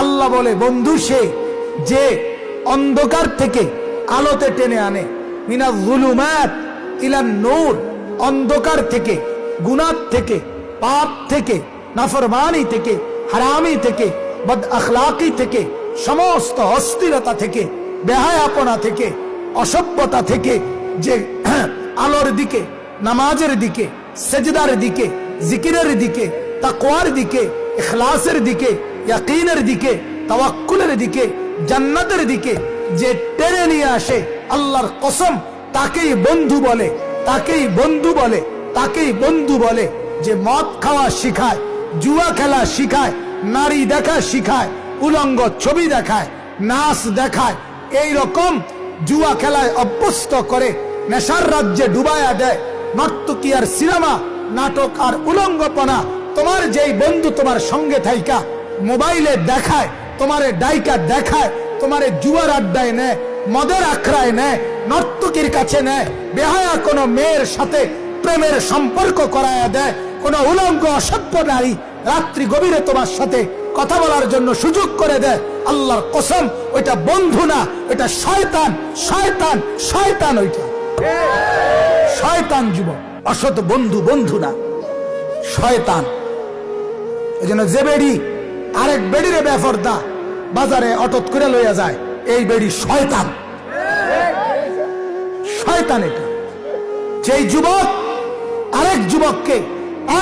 আল্লাহ বলে বন্ধু সে যে অন্ধকার থেকে আলোতে টেনে আনে, মিনাজ যুলুমাত ইলান নূর, অন্ধকার থেকে, গুনাহ থেকে, পাপ থেকে, নাফরমানি থেকে, হারামি থেকে, বদ আখলাকি থেকে, সমস্ত অস্থিরতা থেকে, বেহায়াপনা থেকে, অসভ্যতা থেকে যে আলোর দিকে, নামাজের দিকে, সেজদার দিকে, জিকিরের দিকে, তাকওয়ার দিকে, ইখলাসের দিকে, ইয়াকিনের দিকে, তাওয়াক্কুলের দিকে, জান্নাতের দিকে যে টেনে নিয়ে আসে, আল্লাহর কসম তাকেই বন্ধু বলে, তাকেই বন্ধু বলে, তাকেই বন্ধু বলে। যে মদ খাওয়া শিখায়, জুয়া খেলা শিখায়, নারী দেখা শিখায়, উলঙ্গ ছবি দেখায়, নাচ দেখায়, এই রকম জুয়া খেলায় অভ্যস্ত করে নেশার রাজ্যে ডুবায়া দেয়, নর্তকী আর সিনেমা, নাটক আর উলঙ্গপনা। তোমার যেই বন্ধু তোমার সঙ্গে থাইকা মোবাইলে দেখায়, তোমারে ডাইকা দেখায়, তোমারে জুয়ার আড্ডায় নেয়, মদের আখড়ায় নেয়, নর্তকীর কাছে নেয়, বেহায়া কোনো মেয়ের সাথে প্রেমের সম্পর্ক করায়া দেয়, কোন উলঙ্গ অসভ্য নারী রাত্রি গভীরে তোমার সাথে কথা বলার জন্য সুযোগ করে দেয়, আল্লাহর কসম ওইটা বন্ধু না, ওইটা শয়তান, শয়তান, শয়তান, ওইটা শয়তান যুবক। অসৎ বন্ধু বন্ধু না, শয়তান। এই জন্য যে বেড়ি আরেক বেড়িরে বেফরদা বাজারে অটত করে লইয়া যায়, এই বেড়ি শয়তান, শয়তান। এটা যেই যুবক আরেক যুবককে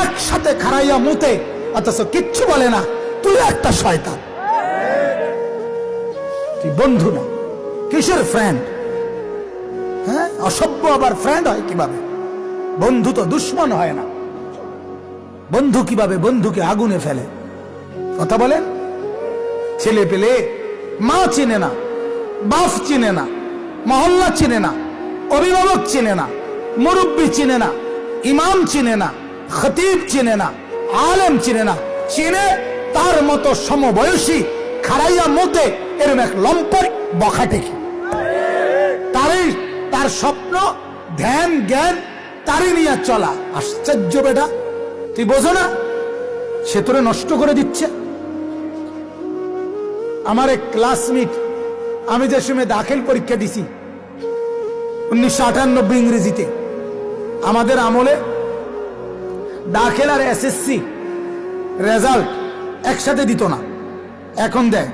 একসাথে খাড়াইয়া মুতে অথচ কিচ্ছু বলে না, তুই একটা শয়তান, তুই বন্ধু না, কিসের ফ্রেন্ড? হ্যাঁ, অসভ্য আবার ফ্রেন্ড হয় কিভাবে? বন্ধু তো দুশ্মন হয় না। বন্ধু কিভাবে বন্ধুকে আগুনে ফেলে? কথা বলেন। ছেলে পেলে মা চিনে না, বাপ চিনে না, মহল্লা চিনে না, অভিভাবক চিনে না, মুরব্বী চিনে না, ইমাম চিনে না, খতিব চিনে না, আলেম চিনে না, চিনে তার মতো সমবয়সী খাড়াইয়া মতে এরম এক লম্পট বখাটেকে। তার স্বপ্ন, ধ্যান, জ্ঞান তারই নিয়ে চলা। আশ্চর্য বেটা, তুই বোঝো না সে তোরে নষ্ট করে দিচ্ছে। আমার এক ক্লাসমেট, আমি যে সময় দাখিল পরীক্ষা দিছি 1998 ইংরেজিতে, আমাদের আমলে দাখিল আর এসএসসি রেজাল্ট একসাথে দিত না, এখন দেয়।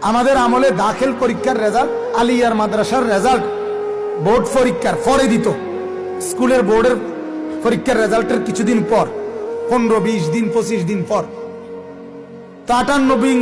আমাদের আমলে দাখিল পরীক্ষার রেজাল্ট, আলিয়ার মাদ্রাসার রেজাল্ট বোর্ড পরীক্ষার পরে দিত। স্কুলের বোর্ডের পরীক্ষার রেজাল্টের কিছুদিন পর, 15, 20 দিন, 25 দিন পর। 98